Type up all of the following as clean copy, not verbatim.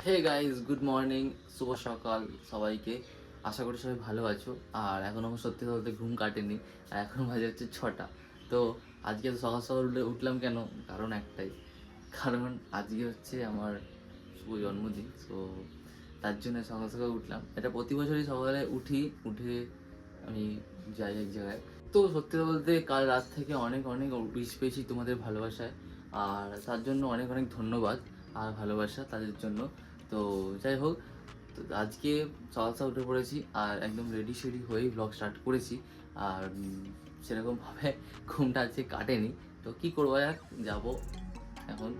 Hey guys, good morning, শুভ সকাল সবাইকে। আশা করি সবাই ভালো আছো। আর এখন আমার সত্যি বলতে ঘুম কাটেনি, আর এখন বাজে হচ্ছে 6টা। তো আজকে তো সকাল সকাল উঠলাম কেন? কারণ একটাই, কারণ আজকে হচ্ছে আমার শুভ জন্মদিন। তো তার জন্য সকাল সকাল উঠলাম। এটা প্রতি বছরই সকালে উঠে আমি যাই এক জায়গায়। তো সত্যি বলতে কাল রাত থেকে অনেক অনেক উইশ পেয়েছি তোমাদের ভালোবাসায়, আর তার জন্য অনেক অনেক ধন্যবাদ আর ভালোবাসা তাদের জন্য। তো যাই হোক, তো আজকে সকাল সকাল উঠে পড়েছি আর একদম রেডি শেডি হয়েই ব্লগ স্টার্ট করেছি। আর সেরকমভাবে ঘুমটা আজকে কাটেনি। তো কী করবো, যাবো এখন।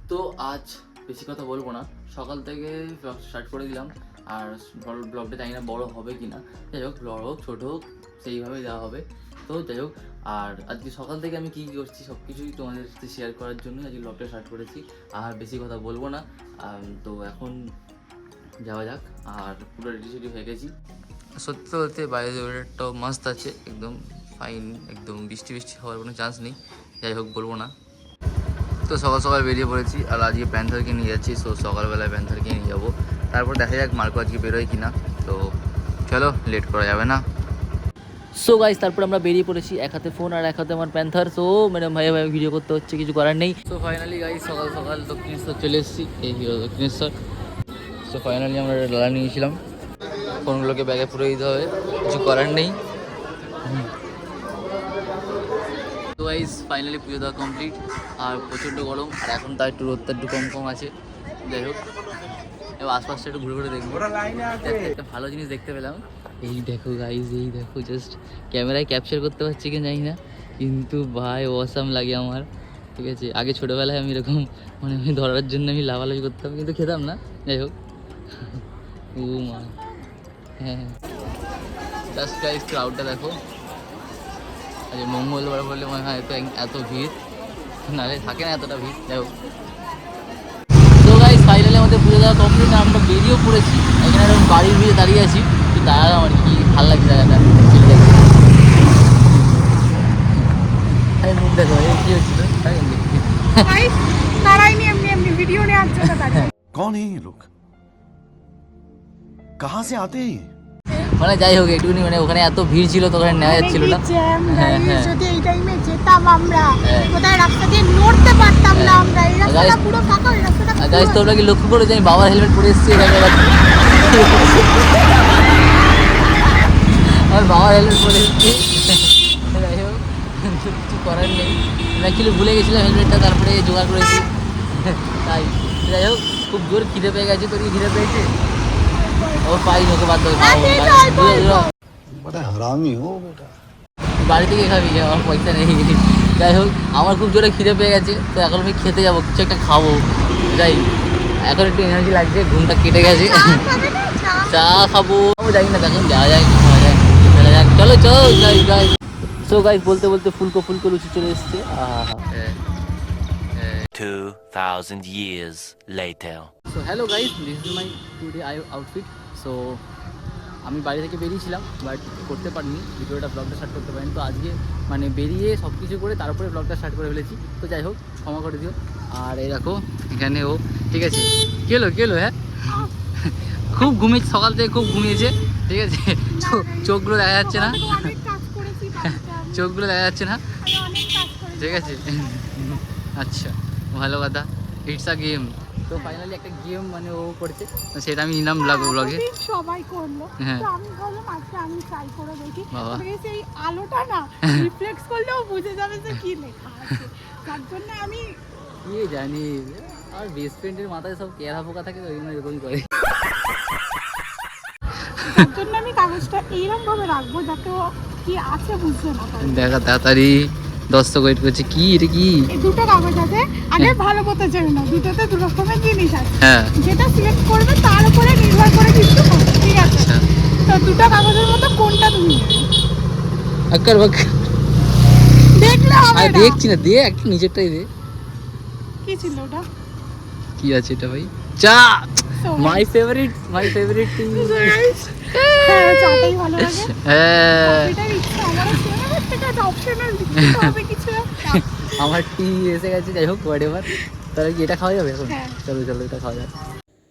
তো আজ বেশি কথা বলবো না, সকাল থেকে ব্লগ স্টার্ট করে দিলাম। আর ব্লগটা জানি না বড়ো হবে কি না, যাই হোক বড় হোক ছোটো হোক সেইভাবে দেওয়া হবে। তো যাই হোক, আর আজকে সকাল থেকে আমি কী কী করছি সব কিছুই তোমাদের সাথে শেয়ার করার জন্য আজকে ব্লগটা স্টার্ট করেছি। আর বেশি কথা বলবো না। তো এখন যাওয়া যাক। আর পুরো রেডি সেডি হয়ে গেছি। সত্যি বলতে বাইরের ওয়েদারটাও মাস্ত আছে, একদম ফাইন, একদম বৃষ্টি বৃষ্টি হওয়ার কোনো চান্স নেই। যাই হোক বলবো না। তো সকাল সকাল বেরিয়ে পড়েছি, আর আজকে প্যান্থারকে নিয়ে যাচ্ছি। সো সকালবেলায় প্যান্থারকে নিয়ে যাবো, তারপর দেখা যাক মার্কো আজকে বেরোয় কি না। তো চলো, লেট করা যাবে না। সো গাইস, তারপর আমরা বেরিয়ে পড়েছি, এক হাতে ফোন আর এক হাতে আমার প্যান্থার। সো মানে ভাই ভিডিও করতে হচ্ছে, কিছু করার নেই। সো ফাইনালি গাইস, সকাল সকাল দক্ষিণেশ্বর চলে এসেছি, এই হিরো দক্ষিণেশ্বর। সো ফাইনালি আমরা ডালা নিয়েছিলাম, ফোনগুলোকে ব্যাগে পুরে দিতে হবে, কিছু করার নেই। তো গাইস ফাইনালি পুজো দেওয়া কমপ্লিট। আর প্রচণ্ড গরম, আর এখন তার একটু রোদটা একটু কম কম আছে। যাই হোক, এবার আশপাশটা একটু ঘুরে ঘুরে দেখবো, একটা ভালো জিনিস দেখতে পেলাম। এই দেখো গাইস, এই দেখো, জাস্ট ক্যামেরায় ক্যাপচার করতে পারছি কি জানি না, কিন্তু ভাই অসাম লাগে আমার। ঠিক আছে, আগে ছোটোবেলায় আমি এরকম মানে আমি ধরার জন্য আমি লাফালাফি করতাম, কিন্তু খেতাম না। যাই হোক, ও মা, হ্যাঁ, জাস্ট গাইস ক্রাউডটা দেখো। আজ মঙ্গলবার বললে মনে হয় এত ভিড়, নাহলে থাকে না এতটা ভিড়। যাই হোক, তো গাইস ফাইনালি আমাদের পুজো দেওয়া কমপ্লিট, আমরা বেরিয়েও পড়েছি। এখানে এরকম বাড়ির ভিড়ে দাঁড়িয়ে আছি, তো দাঁড়ালাম আর কি, ভালো লাগছে জায়গাটা। মুখ দেখো, কি হচ্ছিল कौन है ये लोग कहाँ से आते हैं ये মানে যাই হোক, একটুখানি মানে ওখানে এত ভিড় ছিল তো ওখানে নেওয়া যাচ্ছিল না। হ্যাঁ হ্যাঁ, যদি এই টাইমে যেতাম আমরা কোথায় রাস্তা দিয়ে নড়তে পারতাম না আমরা, এই রাস্তাটা পুরো ফাঁকা, এই রাস্তাটা গাইস তোমরা কি লক্ষ্য করে যে আমি বাবার হেলমেট পরে এসেছি এখানে? আমার বাবার হেলমেট পরে এসেছি। যাই হোক, কিছু করার নেই, অ্যাকচুয়ালি ভুলে গেছিলাম হেলমেটটা, তারপরে জোগাড় করেছি। তাই যাই হোক, খুব জোর খিদে পেয়ে গেছে। তোর কি খিদে পেয়েছে? ও পাই ওকে বাদ দাও, हरामी हो बेटा বাড়ি থেকে খাবি, আমার পয়সা নেই। যাই হোক, আমার খুব জোরে খিদে পেয়ে গেছে, তো এখন আমি খেতে যাবো, কিছু একটা খাবো। যাই, এখন একটু এনার্জি লাগছে, ঘুমটা কেটে গেছে, চা খাবো। জানি না, দেখুন যাওয়া যায় কি খাওয়া যায়, চলে যাক, চলো চলো যাই যাই। সো গাইস, বলতে বলতে ফুলকো ফুলকো লুচি চলে এসছে। 2000 years later. So hello guys, this is my today outfit. So আমি বাড়ি থেকে বেরিয়েছিলাম, বাট করতে পারিনি ভিডিওটা, ব্লগটা স্টার্ট করতে পারিনি। তো আজকে মানে বেরিয়ে সব কিছু করে তারপরে ব্লগটা স্টার্ট করে ফেলেছি। তো যাই হোক, ক্ষমা করে দিও। আর এই দেখো এখানে ও, ঠিক আছে, কে এলো হ্যাঁ, খুব ঘুমিয়েছে সকাল থেকে, খুব ঘুমিয়েছে। ঠিক আছে, চোখগুলো দেখা যাচ্ছে না, চোখগুলো দেখা যাচ্ছে না। ঠিক আছে, আচ্ছা, ভালো কথা, ইটস আ গেম। তো ফাইনালি একটা গেম মানে ও করেছে, সেটা আমি নিলাম ব্লগে। সবাই করলো, হ্যাঁ। তো আমি ভাবলাম আজকে আমি ট্রাই করে দেখি। বাবা। সেই আলোটা না রিফ্লেক্স করলেও বুঝে যাবে যে কি লেখা আছে, তার জন্য আমি কি জানি, আর বেস্ট ফ্রেন্ডের মাথায় সব কেরা পোকা থাকে, ওই জন্য এরকম করে। তার জন্য আমি কাগজটা এইরকম ভাবে রাখবো যাতে ও কি আছে বুঝতে না পারে। দেখা তাড়াতাড়ি, দর্শক ওয়েট করছে, কি এটা কি? এই দুটো কাগজ আছে, আগে ভালো মতো জেনে নাও, দুটোতে দু রকমের জিনিস আছে। হ্যাঁ, যেটা সিলেক্ট করবে তার উপরে নির্ভর করে কিন্তু হবে, ঠিক আছে? আচ্ছা, তো দুটো কাগজের মধ্যে কোনটা তুমি নেবে? আকার বাক দেখলে হবে আর না। দেখছি না, দে একটা নিজেরটাই দে। কি ছিল ওটা? কি আছে এটা ভাই? চা, মাই ফেভারিট টি। হ্যাঁ, চাটাই ভালো লাগে। হ্যাঁ, এটার ইচ্ছা আমারও ছিল না, ঠিক আছে, অপশনাল দিতে হবে কিছু একটা। আমার টি এসে গেছে। যাই হোক, হোয়াট এভার। তাহলে কি এটা খাওয়া যাবে এখন? হ্যাঁ। চলো চলো, এটা খাওয়া যাবে।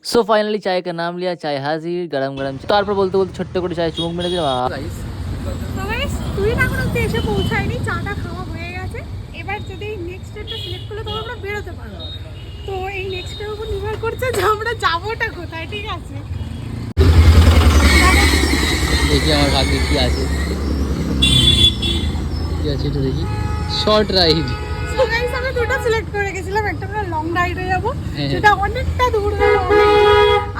सो फाइनली चाय का नाम लिया, चाय हाजिर, गरम गरम। তারপর বলতে বলতে ছোট্ট করে চায় চুমুক মেরে দিলাম। তো গাইস তুই এখন অব্দি এসে পৌঁছায়নি, চাটা খাওয়া হয়ে গেছে। এবার যদি নেক্সট ডেটটা সিলেক্ট করলে তবে আমরা বেরোতে পারবো। তো এই নেক্সট ডের উপর নির্ভর করছে যে আমরা যাবোটা কোথায়, ঠিক আছে? দেখি আমার ভাগ্যে কি আছে, কি আছে এটা দেখি। Short ride. তো গাইস আমরা দুটো সিলেক্ট করে গেছিলাম, একটা আমরা লং রাইডে যাব হ্যাঁ। যেটা অনেকটা দূর,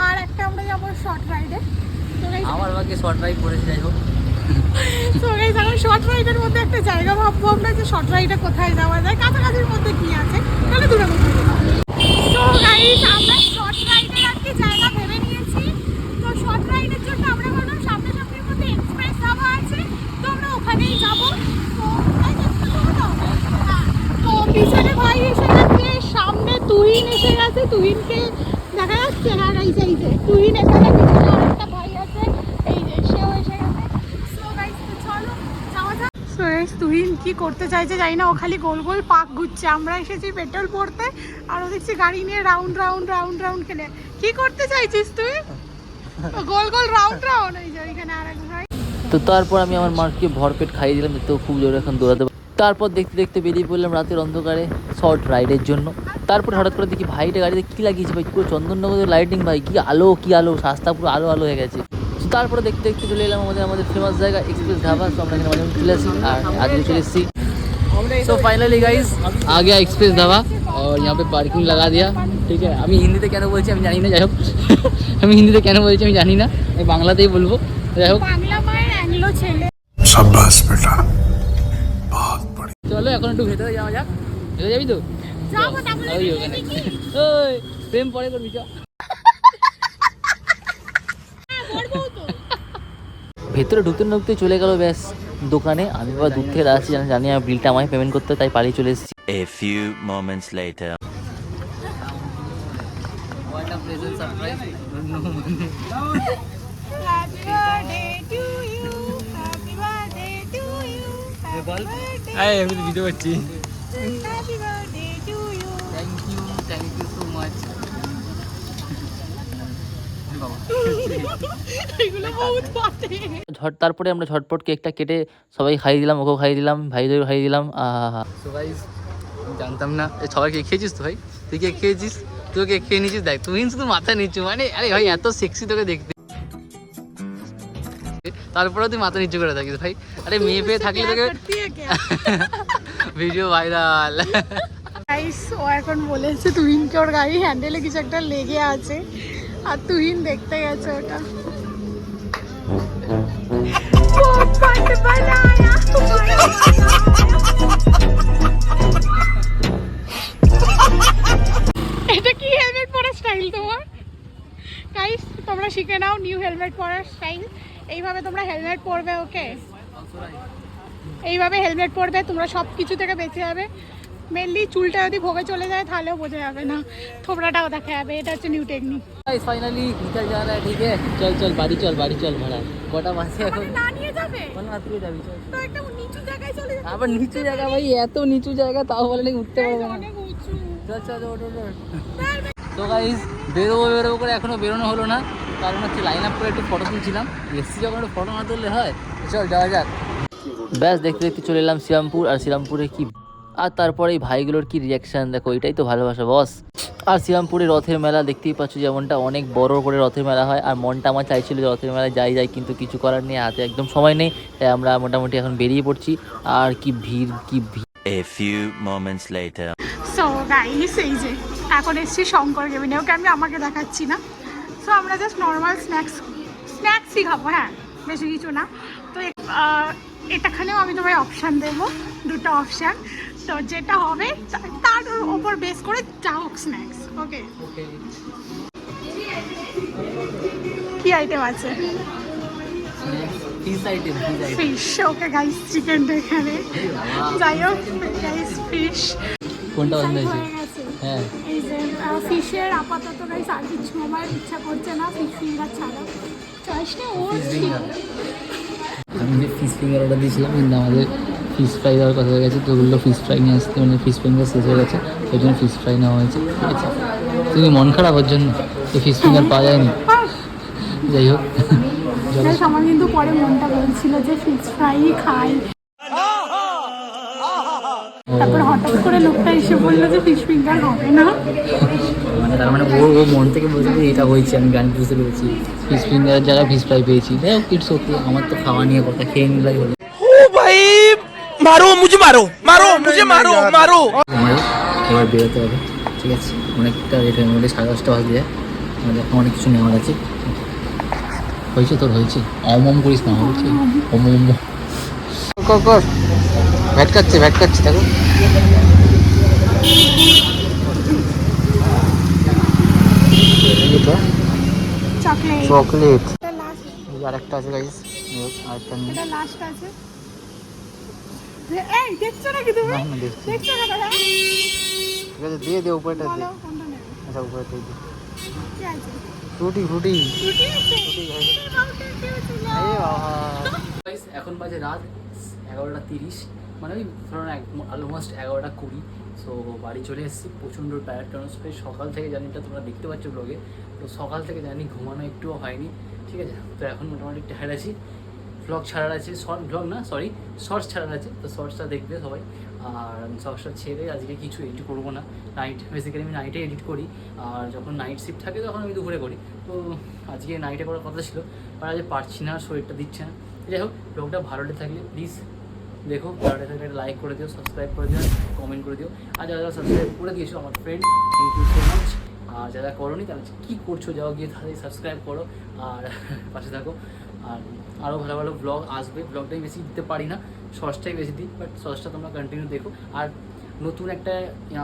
আর একটা আমরা যাব শর্ট রাইডে। তো গাইস আমার ভাগ্যে শর্ট রাইড পড়েছে, যাই হোক। তো গাইস আমরা শর্ট রাইডের মধ্যে একটা জায়গা ভাববো আমরা যে শর্ট রাইডে কোথায় যাওয়া যায়, কাছাকাছির মধ্যে কি আছে, তাহলে দূরে কোথায় যাবো। তো গাইস আমরা শর্ট রাইডের একটা জায়গা ভেবে নিয়েছি। তো শর্ট রাইডের জন্য আমরা ভাবলাম সামনাসামনির মধ্যে এক্সপ্রেস ধাবা আছে, তো আমরা ওখানেই যাবো। তো তাই দেখতে পাবো তো? হ্যাঁ। তো পিছনে ভাই এসে গেছে, সামনে তুহিন এসে গেছে, তুহিনকে দেখা যাচ্ছে। হ্যাঁ গাইস এই যে তুহিন এখানে, পিছনে আরেকটা ভাই আছে, এই যে সেও এসে গেছে। সো গাইস চলো যাওয়া যাক। সো গাইস তুহিন কি করতে চাইছে জানি না, ও খালি গোল গোল পাক ঘুরছে। আমরা এসেছি পেট্রোল ভরতে, আর ও দেখছি গাড়ি নিয়ে রাউন্ড রাউন্ড রাউন্ড রাউন্ড খেলে। কি করতে চাইছিস তুই? গোল গোল রাউন্ড রাউন্ড। এই যে ওইখানে আরেক ভাই। তো তারপর আমি আমার মাকে ভরপেট খাইয়ে দিলাম, তো খুব জোরে এখন দৌড়াতে পারে। তারপর দেখতে দেখতে বেরিয়ে পড়লাম রাতের অন্ধকারে শর্ট রাইডের জন্য। তারপর হঠাৎ করে দেখি ভাইটা গাড়িতে কী লাগিয়েছে ভাই, পুরো চন্দননগরের লাইটিং ভাই, কি আলো কি আলো, রাস্তা পুরো আলো আলো হয়ে গেছে। তো তারপরে দেখতে দেখতে চলে এলাম আমাদের ফেমাস জায়গা এক্সপ্রেস ধাবা। তো আমরা এখানে মাঝে মাঝে চলে আসি, আর আজকে চলে এসেছি। सो फाइनली गाइस आ गया एक्सप्रेस ধাবা, और यहाँ पे पार्किंग लगा दिया। ठीक है, আমি হিন্দিতে কেন বলছি আমি জানি না, যাই হোক। আমি হিন্দিতে কেন বলছি আমি জানি না, আমি বাংলাতেই বলবো, যাই হোক। বাংলা মায়ের অ্যাংলো ছেলে। शाबाश बेटा, बहुत बढ़िया। চলো এখন একটু ভেতরে যাওয়া যাক। ভেতরে যাবি তো? যাবো তাহলে। ওই ওখানে। ওই প্রেম পরে করবি, চ। ভেতরে ঢুকতে ঢুকতে চলে গেল ব্যাস দোকানে। আমি আবার দূর থেকে দাঁড়াচ্ছি, জানি আমার বিলটা আমায় পেমেন্ট করতে, তাই পালিয়ে চলে এসেছি। A few moments later. Happy birthday to you, happy birthday to you, happy birthday, আমি তো ভিডিও করছি। happy birthday to you. Thank you so much. এগুলো বহুত বাতে। তারপরে আমরা ঝটপট কেকটা কেটে সবাই খাইয়ে দিলাম, ওকেও খাইয়ে দিলাম, ভাইদের খাইয়ে দিলাম। সো গাইস জানতাম না সবাই কেক খেয়েছিস তো ভাই, তুই কেক খেয়েছিস, তুই কেক খেয়ে নিয়েছিস। দেখ তুই শুধু মাথা নিচু, মানে আরে ভাই এত সেক্সি তোকে দেখতে, তারপরে তুই মাথা নিচু করে থাকিস ভাই। আরে মেয়ে পেয়ে থাকলে তোকে ভিডিও ভাইরাল। গাইস ও এখন বলেছে তুহিনকে ওর গাড়ি হ্যান্ডেলে কিছু একটা লেগে আছে, আর তুহিন দেখতে গেছে ওটা। এটা কি হেলমেট পরার স্টাইল তোমার? গাইস তোমরা শিখে নাও নিউ হেলমেট পরার স্টাইল। এইভাবে তোমরা হেলমেট পরবে, ওকে? এইভাবে হেলমেট পরবে, তোমরা সব কিছু থেকে বেঁচে যাবে। মেনলি চুলটা যদি ভোগে চলে যায় তাহলেও বোঝা যাবে না, থোবড়াটাও দেখা যাবে। এটা হচ্ছে নিউ টেকনিক। गाइस फाइनली निकल जा रहा है। ठीक है चल चल বাড়ি চল ভাড়া কটা বাজে এখন? না নিয়ে যাবে বল না তুই যাবি, চল। তো একটা নিচু জায়গায় চলে যাবে। আবার নিচু জায়গা ভাই, এত নিচু জায়গা, তাও বলে নাকি উঠতে পারবে না। অনেক উঁচু। চল চল ওঠ ওঠ ওঠ। তো গাইস বেরোবো করে এখনো বেরোনো হলো না, কারণ হচ্ছে লাইন আপ করে একটু ফটো তুলছিলাম। এসছি যখন একটু ফটো না তুললে হয়, চল যাওয়া যাক। ব্যাস দেখতে দেখতে চলে এলাম শ্রীরামপুর। আর শ্রীরামপুরে কি, আর তারপরে এই ভাইগুলোর কি রিয়াকশান দেখো, এটাই তো ভালোবাসা বস। আর শ্রীরামপুরে রথের মেলা দেখতেই পাচ্ছ, যেমনটা অনেক বড় করে রথের মেলা হয়। আর মনটা আমার চাইছিল যে রথের মেলায় যাই, কিন্তু কিছু করার নেই, হাতে একদম সময় নেই, তাই আমরা মোটামুটি এখন বেরিয়ে পড়ছি। আর কি ভিড়, কি ভিড়। A few moments later. So guys এই যে এখন এসছি শঙ্কর কেবিনে, ওকে আমি আমাকে দেখাচ্ছি না। সো আমরা জাস্ট নর্মাল স্ন্যাক্সই খাবো, হ্যাঁ বেশি কিছু না। তো এটাখানেও আমি তোমায় অপশান দেবো, দুটো অপশান। তো যেটা হবে তার ওপর বেস করে যা হোক স্ন্যাক্স, ওকে? কি আইটেম আছে? ফিশ, ওকে গাইস চিকেনটা এখানে, যাই হোক গাইস ফিশ কোনটা পছন্দ হয়েছে? হয়ে গেছে। হ্যাঁ এই যে ফিশের আপাতত গাইস আর কিছু আমার ইচ্ছা করছে না, ফিশ ফিঙ্গার ছাড়া। চয়েসটা ওর ছিল। আমি যে ফিশ ফিঙ্গার অর্ডার দিয়েছিলাম, কিন্তু আমাদের ফিশ ফ্রাই দেওয়ার কথা হয়ে গেছে, তো ওগুলো ফিশ ফ্রাই নিয়ে আসতে, মানে ফিশ ফিঙ্গার শেষ হয়ে গেছে, ওই জন্য ফিশ ফ্রাই নেওয়া হয়েছে। ঠিক আছে, তুমি মন খারাপ ওর জন্য? তো ফিশ ফিঙ্গার পাওয়া যায়নি, যাই হোক। Guys, আমার কিন্তু পরে মনটা বলছিল যে ফিশ ফ্রাই খাই, তারপর হঠাৎ করে লোকটা এসে বললো যে ফিশ ফিঙ্গার হবে না। মানে তার মানে ও মন থেকে বলছে যে এটা হয়েছে, আমি গান বুঝতে পেরেছি, ফিশ ফিঙ্গারের জায়গায় ফিশ ফ্রাই পেয়েছি। যাই হোক, ইটস ওকে, আমার তো খাওয়া নিয়ে কথা, খেয়ে নিলাই হলো। मारो मुझे मारो मारो मुझे मारो मारो আমার এবার বেরোতে হবে, ঠিক আছে? অনেকটা লেট হয়ে গেলে 10:30 বাজে যায়, আমাদের এখন অনেক কিছু নেওয়ার আছে। হয়েছে তোর, হয়েছে? অম করিস না, হয়েছে অম কর। ভ্যাট কাচ্ছে দেখো। চকলেট আরেকটা আছে গাইস, আরেকটা নিয়ে। এটা লাস্ট আছে। এই দেখছো নাকি তুমি? না দেখছি, দেখছো না দাদা? ঠিক আছে দিয়ে দে, উপরেটা দে। বলো কোনটা নেবে? আচ্ছা উপরেটা দে। কি আছে? ফ্রুটি রুটি আছে? গাইস এখন বাজে রাত 11:30, মানে ওই ধরুন অলমোস্ট 11:20। সো বাড়ি চলে এসেছি, প্রচণ্ড টায়ার্ড, কারণ সকাল থেকে জার্নিটা তোমরা দেখতে পাচ্ছ ব্লগে, তো সকাল থেকে জানি ঘুমানো একটুও হয়নি, ঠিক আছে? তো এখন মোটামুটি টায়ার্ড আছি। ব্লগ ছাড়ার আছে, শর্টস ছাড়ার আছে, তো শর্টসটা দেখবে সবাই। আর শর্টসটা ছেড়ে আজকে কিছু এডিট করবো না, বেসিক্যালি আমি নাইটে এডিট করি, আর যখন নাইট শিফট থাকে তখন আমি দুপুরে করি। তো আজকে নাইটে করার কথা ছিল, আর আজকে পারছি না, শরীরটা দিচ্ছে না। যাই হোক, ব্লগটা ভালো থাকলে প্লিজ দেখো, ভালো থাকলে লাইক করে দিও, সাবস্ক্রাইব করে দিও, কমেন্ট করে দিও। আর যারা যারা সাবস্ক্রাইব করে দিয়েছো আমার friend, thank you so much. আর যারা করোনি তারা কী করছো, যাও গিয়ে তাদের সাবস্ক্রাইব করো আর পাশে থাকো। আর আরও ভালো ভালো ব্লগ আসবে, ব্লগটাই বেশি দিতে পারি না, শর্টসটাই বেশি দিই, বাট শর্টসটা তোমরা কন্টিনিউ দেখো। আর নতুন একটা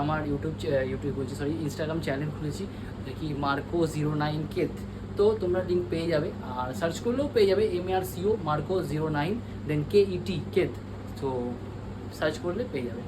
আমার ইনস্টাগ্রাম চ্যানেল খুলেছি, কি Marco09 কেথ, তো তোমরা লিঙ্ক পেয়ে যাবে, আর সার্চ করলেও পেয়ে যাবে, MARCO Marco09 দেন KET কেথ, তো সার্চ করলে পেয়ে যাবে।